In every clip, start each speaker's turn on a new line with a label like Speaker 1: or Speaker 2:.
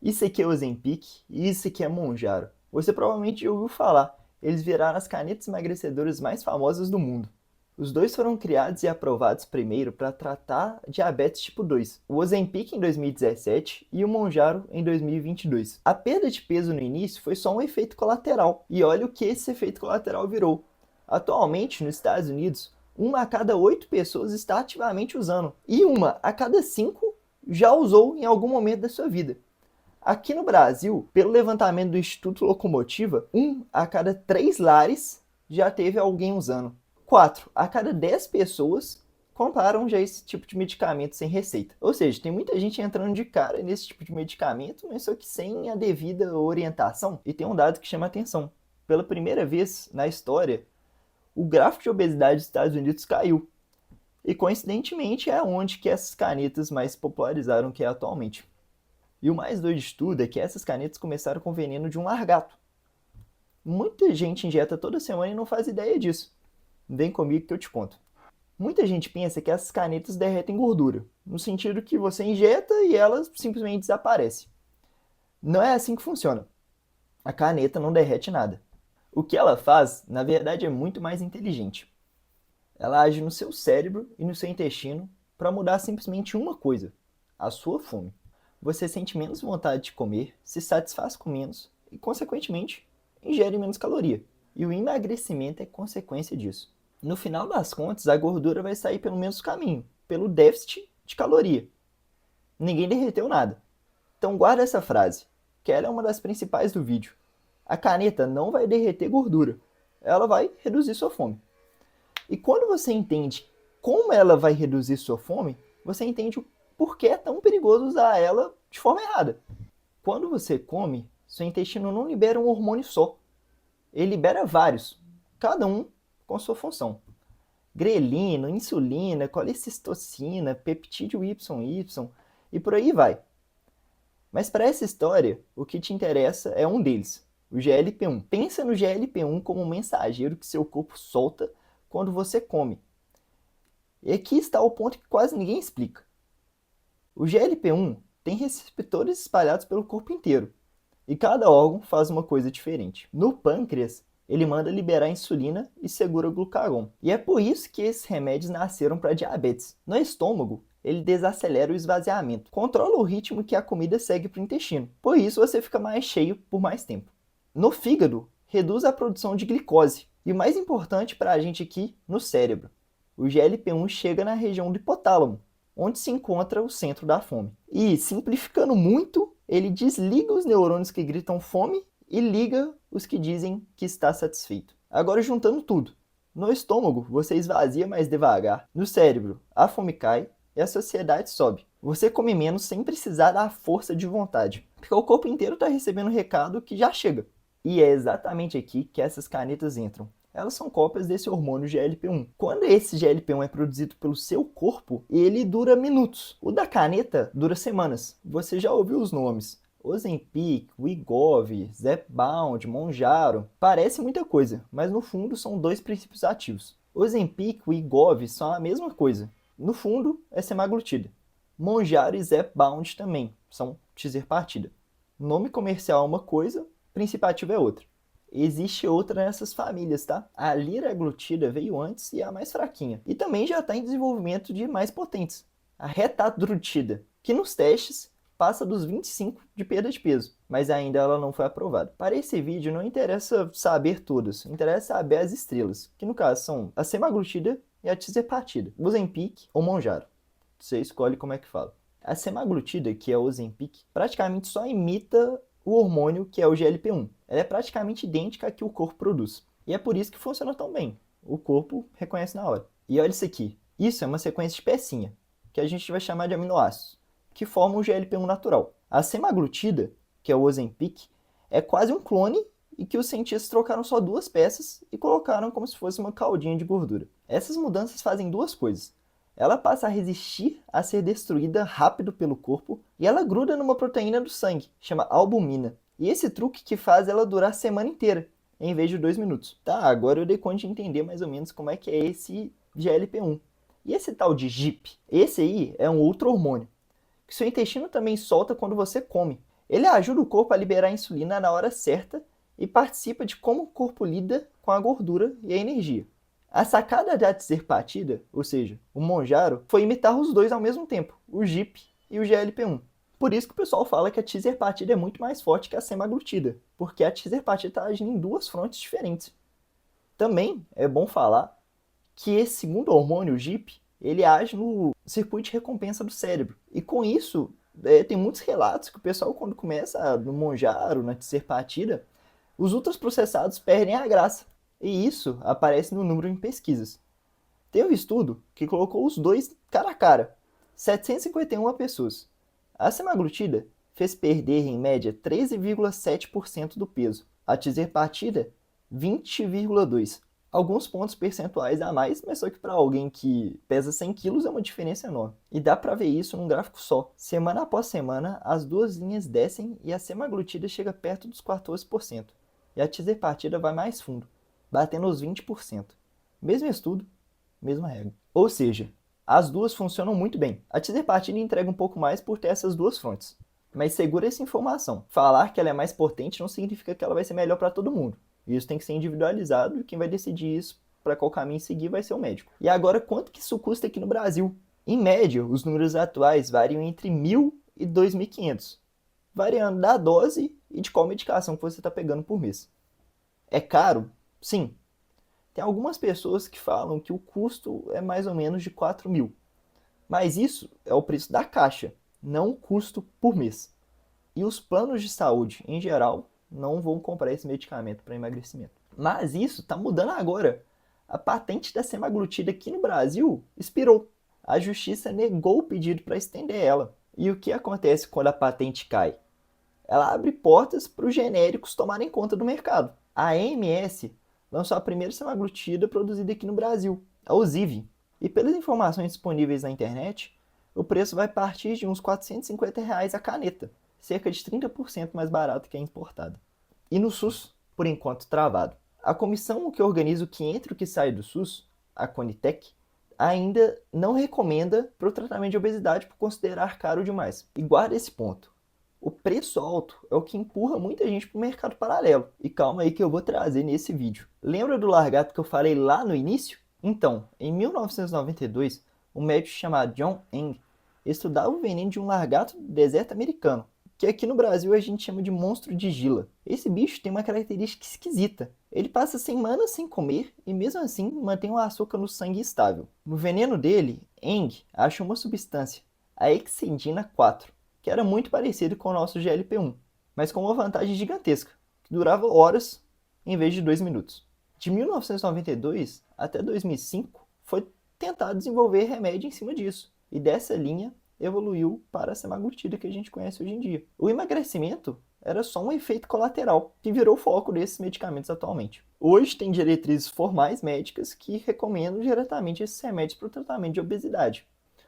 Speaker 1: Isso aqui é Ozempic e isso aqui é Mounjaro. Você provavelmente já ouviu falar. Eles viraram as canetas emagrecedoras mais famosas do mundo. Os dois foram criados e aprovados primeiro para tratar diabetes tipo 2. O Ozempic em 2017 e o Mounjaro em 2022. A perda de peso no início foi só um efeito colateral. E olha o que esse efeito colateral virou. Atualmente, nos Estados Unidos, uma a cada 8 pessoas está ativamente usando. E uma a cada 5 já usou em algum momento da sua vida. Aqui no Brasil, pelo levantamento do Instituto Locomotiva, um a cada 3 lares já teve alguém usando. 4 a cada 10 pessoas compraram já esse tipo de medicamento sem receita. Ou seja, tem muita gente entrando de cara nesse tipo de medicamento, mas só que sem a devida orientação. E tem um dado que chama a atenção. Pela primeira vez na história, o gráfico de obesidade dos Estados Unidos caiu. E coincidentemente é onde que essas canetas mais popularizaram que é atualmente. E o mais doido de tudo é que essas canetas começaram com o veneno de um largato. Muita gente injeta toda semana e não faz ideia disso. Vem comigo que eu te conto. Muita gente pensa que essas canetas derretem gordura, no sentido que você injeta e ela simplesmente desaparece. Não é assim que funciona. A caneta não derrete nada. O que ela faz, na verdade, é muito mais inteligente. Ela age no seu cérebro e no seu intestino para mudar simplesmente uma coisa: a sua fome. Você sente menos vontade de comer, se satisfaz com menos e, consequentemente, ingere menos caloria. E o emagrecimento é consequência disso. No final das contas, a gordura vai sair pelo mesmo caminho, pelo déficit de caloria. Ninguém derreteu nada. Então guarda essa frase, que ela é uma das principais do vídeo. A caneta não vai derreter gordura, ela vai reduzir sua fome. E quando você entende como ela vai reduzir sua fome, você entende o porquê é tão perigoso usar ela de forma errada. Quando você come, seu intestino não libera um hormônio só. Ele libera vários, cada um com sua função. Grelina, insulina, colecistocina, peptídeo YY e por aí vai. Mas para essa história, o que te interessa é um deles, o GLP-1. Pensa no GLP-1 como um mensageiro que seu corpo solta quando você come. E aqui está o ponto que quase ninguém explica. O GLP-1 tem receptores espalhados pelo corpo inteiro, e cada órgão faz uma coisa diferente. No pâncreas, ele manda liberar insulina e segura o glucagon. E é por isso que esses remédios nasceram para diabetes. No estômago, ele desacelera o esvaziamento, controla o ritmo que a comida segue para o intestino. Por isso você fica mais cheio por mais tempo. No fígado, reduz a produção de glicose. E o mais importante para a gente aqui, no cérebro. O GLP-1 chega na região do hipotálamo, onde se encontra o centro da fome. E, simplificando muito, ele desliga os neurônios que gritam fome e liga os que dizem que está satisfeito. Agora, juntando tudo. No estômago, você esvazia mais devagar. No cérebro, a fome cai e a saciedade sobe. Você come menos sem precisar da força de vontade, porque o corpo inteiro está recebendo um recado que já chega. E é exatamente aqui que essas canetas entram. Elas são cópias desse hormônio GLP-1. Quando esse GLP-1 é produzido pelo seu corpo, ele dura minutos. O da caneta dura semanas. Você já ouviu os nomes: Ozempic, Wegovy, Zepbound, Mounjaro. Parece muita coisa, mas no fundo são dois princípios ativos. Ozempic e Wegovy são a mesma coisa. No fundo, é semaglutida. Mounjaro e Zepbound também são tizerpartida. Nome comercial é uma coisa, princípio ativo é outra. Existe outra nessas famílias, tá? A liraglutida veio antes e é a mais fraquinha. E também já está em desenvolvimento de mais potentes. A retatrutida, que nos testes passa dos 25 de perda de peso, mas ainda ela não foi aprovada. Para esse vídeo não interessa saber todas, interessa saber as estrelas, que no caso são a semaglutida e a tirzepatida, Ozempic ou Mounjaro. Você escolhe como é que fala. A semaglutida, que é o Ozempic, praticamente só imita o hormônio que é o GLP-1. Ela é praticamente idêntica à que o corpo produz. E é por isso que funciona tão bem. O corpo reconhece na hora. E olha isso aqui. Isso é uma sequência de pecinha, que a gente vai chamar de aminoácidos, que formam o GLP-1 natural. A semaglutida, que é o Ozempic, é quase um clone e que os cientistas trocaram só duas peças e colocaram como se fosse uma caldinha de gordura. Essas mudanças fazem duas coisas. Ela passa a resistir a ser destruída rápido pelo corpo e ela gruda numa proteína do sangue, chama albumina. E esse truque que faz ela durar a semana inteira, em vez de 2 minutos. Tá, agora eu dei conta de entender mais ou menos como é que é esse GLP-1. E esse tal de GIP? Esse aí é um outro hormônio, que seu intestino também solta quando você come. Ele ajuda o corpo a liberar insulina na hora certa e participa de como o corpo lida com a gordura e a energia. A sacada da tizerpatida, ou seja, o Mounjaro, foi imitar os dois ao mesmo tempo, o GIP e o GLP-1. Por isso que o pessoal fala que a tizerpatida é muito mais forte que a semaglutida, porque a tizerpatida está agindo em duas frontes diferentes. Também é bom falar que esse segundo hormônio, o GIP, ele age no circuito de recompensa do cérebro. E com isso, tem muitos relatos que o pessoal, quando começa no Mounjaro, na tizerpatida, os ultraprocessados perdem a graça. E isso aparece no número em pesquisas. Tem um estudo que colocou os dois cara a cara, 751 pessoas. A semaglutida fez perder, em média, 13,7% do peso. A tizerpatida, 20,2%. Alguns pontos percentuais a mais, mas só que para alguém que pesa 100 quilos é uma diferença enorme. E dá para ver isso num gráfico só. Semana após semana, as duas linhas descem e a semaglutida chega perto dos 14%. E a tizerpatida vai mais fundo, batendo os 20%. Mesmo estudo, mesma regra. Ou seja, as duas funcionam muito bem. A tizerpatida entrega um pouco mais por ter essas duas frontes. Mas segura essa informação. Falar que ela é mais potente não significa que ela vai ser melhor para todo mundo. Isso tem que ser individualizado e quem vai decidir isso, para qual caminho seguir, vai ser o médico. E agora, quanto que isso custa aqui no Brasil? Em média, os números atuais variam entre 1.000 e 2.500, variando da dose e de qual medicação que você está pegando por mês. É caro? Sim. Tem algumas pessoas que falam que o custo é mais ou menos de 4.000. Mas isso é o preço da caixa, não o custo por mês. E os planos de saúde, em geral, não vão comprar esse medicamento para emagrecimento. Mas isso está mudando agora. A patente da semaglutida aqui no Brasil expirou. A justiça negou o pedido para estender ela. E o que acontece quando a patente cai? Ela abre portas para os genéricos tomarem conta do mercado. A AMS lançou a primeira semaglutida produzida aqui no Brasil, a Ozivy. E pelas informações disponíveis na internet, o preço vai partir de uns R$ 450 a caneta, cerca de 30% mais barato que a importada. E no SUS, por enquanto travado. A comissão que organiza o que entra e o que sai do SUS, a Conitec, ainda não recomenda para o tratamento de obesidade por considerar caro demais. E guarda esse ponto. O preço alto é o que empurra muita gente para o mercado paralelo. E calma aí que eu vou trazer nesse vídeo. Lembra do largato que eu falei lá no início? Então, em 1992, um médico chamado John Eng estudava o veneno de um largato do deserto americano, que aqui no Brasil a gente chama de monstro de Gila. Esse bicho tem uma característica esquisita. Ele passa semanas sem comer e mesmo assim mantém o açúcar no sangue estável. No veneno dele, Eng acha uma substância, a exendina 4, que era muito parecido com o nosso GLP-1, mas com uma vantagem gigantesca, que durava horas em vez de 2 minutos. De 1992 até 2005, foi tentado desenvolver remédio em cima disso, e dessa linha evoluiu para a semaglutida que a gente conhece hoje em dia. O emagrecimento era só um efeito colateral, que virou foco desses medicamentos atualmente. Hoje tem diretrizes formais médicas que recomendam diretamente esses remédios para o tratamento de obesidade.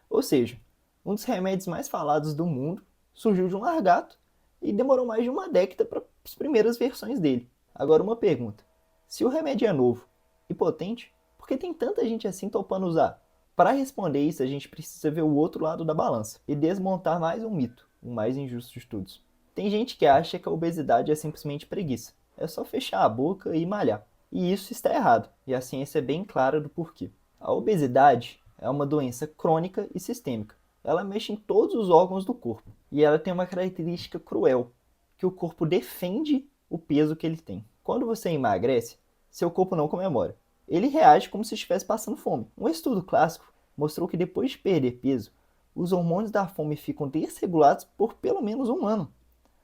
Speaker 1: Ou seja, um dos remédios mais falados do mundo surgiu de um largato e demorou mais de uma década para as primeiras versões dele. Agora uma pergunta, se o remédio é novo e potente, por que tem tanta gente assim topando usar? Para responder isso, a gente precisa ver o outro lado da balança e desmontar mais um mito, o mais injusto de todos. Tem gente que acha que a obesidade é simplesmente preguiça, é só fechar a boca e malhar. E isso está errado, e a ciência é bem clara do porquê. A obesidade é uma doença crônica e sistêmica. Ela mexe em todos os órgãos do corpo. E ela tem uma característica cruel, que o corpo defende o peso que ele tem. Quando você emagrece, seu corpo não comemora. Ele reage como se estivesse passando fome. Um estudo clássico mostrou que depois de perder peso, os hormônios da fome ficam desregulados por pelo menos um ano.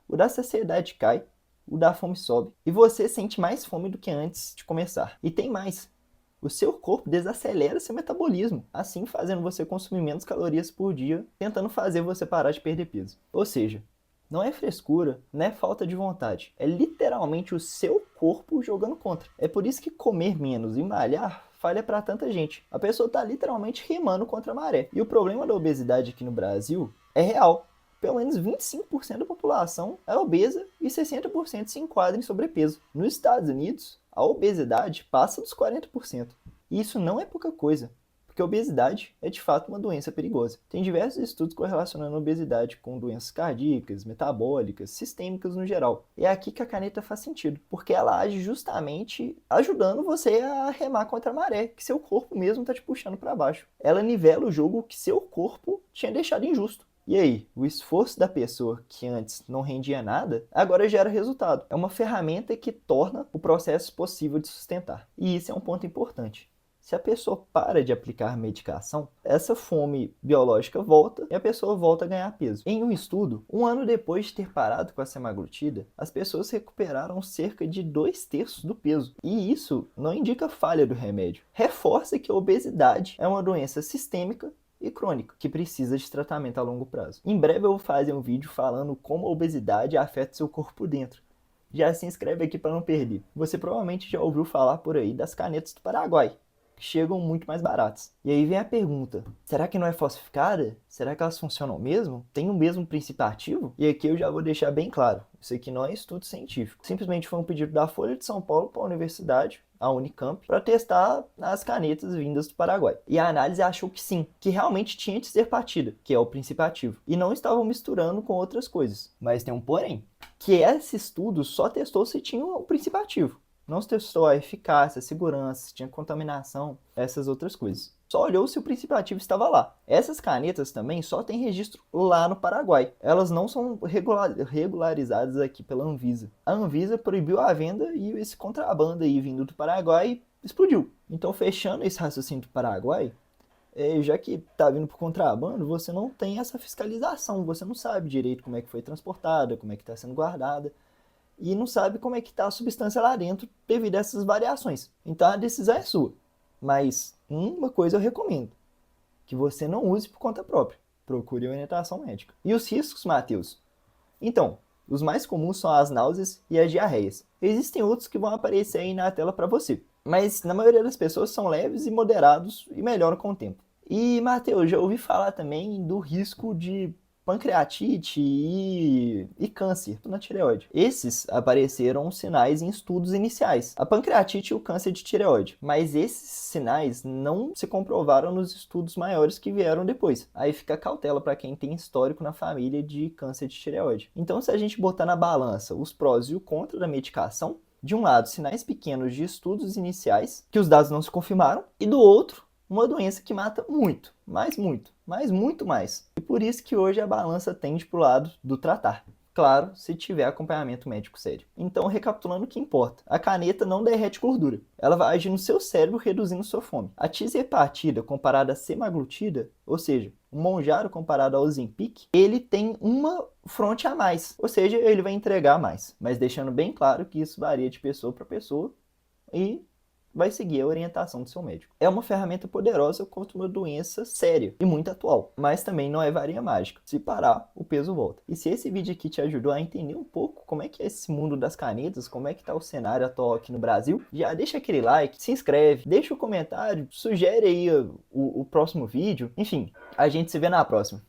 Speaker 1: O da saciedade cai, o da fome sobe, e você sente mais fome do que antes de começar. E tem mais. O seu corpo desacelera seu metabolismo, assim fazendo você consumir menos calorias por dia, tentando fazer você parar de perder peso. Ou seja, não é frescura, não é falta de vontade, é literalmente o seu corpo jogando contra. É por isso que comer menos e malhar falha para tanta gente. A pessoa está literalmente remando contra a maré. E o problema da obesidade aqui no Brasil é real. Pelo menos 25% da população é obesa e 60% se enquadra em sobrepeso. Nos Estados Unidos, a obesidade passa dos 40%. E isso não é pouca coisa, porque porque a obesidade é de fato uma doença perigosa. Tem diversos estudos correlacionando a obesidade com doenças cardíacas, metabólicas, sistêmicas no geral. E é aqui que a caneta faz sentido, porque ela age justamente ajudando você a remar contra a maré, que seu corpo mesmo está te puxando para baixo. Ela nivela o jogo que seu corpo tinha deixado injusto. E aí, o esforço da pessoa que antes não rendia nada, agora gera resultado. É uma ferramenta que torna o processo possível de sustentar. E isso é um ponto importante. Se a pessoa para de aplicar medicação, essa fome biológica volta e a pessoa volta a ganhar peso. Em um estudo, 1 ano depois de ter parado com a semaglutida, as pessoas recuperaram cerca de 2/3 do peso. E isso não indica falha do remédio. Reforça que a obesidade é uma doença sistêmica e crônica, que precisa de tratamento a longo prazo. Em breve eu vou fazer um vídeo falando como a obesidade afeta seu corpo por dentro. Já se inscreve aqui para não perder. Você provavelmente já ouviu falar por aí das canetas do Paraguai, que chegam muito mais baratas. E aí vem a pergunta, será que não é falsificada? Será que elas funcionam mesmo? Tem o mesmo princípio ativo? E aqui eu já vou deixar bem claro, isso aqui não é estudo científico. Simplesmente foi um pedido da Folha de São Paulo para a universidade, a Unicamp, para testar as canetas vindas do Paraguai. E a análise achou que sim, que realmente tinha de ser partida, que é o princípio ativo. E não estavam misturando com outras coisas. Mas tem um porém, que esse estudo só testou se tinha o princípio ativo. Não se testou a eficácia, a segurança, se tinha contaminação, essas outras coisas. Só olhou se o princípio ativo estava lá. Essas canetas também só têm registro lá no Paraguai. Elas não são regularizadas aqui pela Anvisa. A Anvisa proibiu a venda e esse contrabando aí vindo do Paraguai explodiu. Então, fechando esse raciocínio do Paraguai, já que está vindo por contrabando, você não tem essa fiscalização. Você não sabe direito como é que foi transportada, como é que está sendo guardada. E não sabe como é que está a substância lá dentro devido a essas variações. Então a decisão é sua. Mas uma coisa eu recomendo, que você não use por conta própria. Procure orientação médica. E os riscos, Matheus? Então, os mais comuns são as náuseas e as diarreias. Existem outros que vão aparecer aí na tela para você. Mas na maioria das pessoas são leves e moderados e melhoram com o tempo. E, Matheus, já ouvi falar também do risco de pancreatite e câncer na tireoide. Esses apareceram sinais em estudos iniciais, a pancreatite e o câncer de tireoide, mas esses sinais não se comprovaram nos estudos maiores que vieram depois. Aí fica cautela para quem tem histórico na família de câncer de tireoide. Então, se a gente botar na balança os prós e o contra da medicação, de um lado, sinais pequenos de estudos iniciais, que os dados não se confirmaram, e do outro, uma doença que mata muito, mas muito mais. E por isso que hoje a balança tende para o lado do tratar. Claro, se tiver acompanhamento médico sério. Então, recapitulando o que importa. A caneta não derrete gordura. Ela vai agir no seu cérebro reduzindo sua fome. A tirzepatida comparada à semaglutida, ou seja, o Mounjaro comparado ao Ozempic, ele tem uma fronte a mais. Ou seja, ele vai entregar mais. Mas deixando bem claro que isso varia de pessoa para pessoa e vai seguir a orientação do seu médico. É uma ferramenta poderosa contra uma doença séria e muito atual, mas também não é varinha mágica. Se parar, o peso volta. E se esse vídeo aqui te ajudou a entender um pouco como é que é esse mundo das canetas, como é que tá o cenário atual aqui no Brasil, já deixa aquele like, se inscreve, deixa o comentário, sugere aí o próximo vídeo. Enfim, a gente se vê na próxima.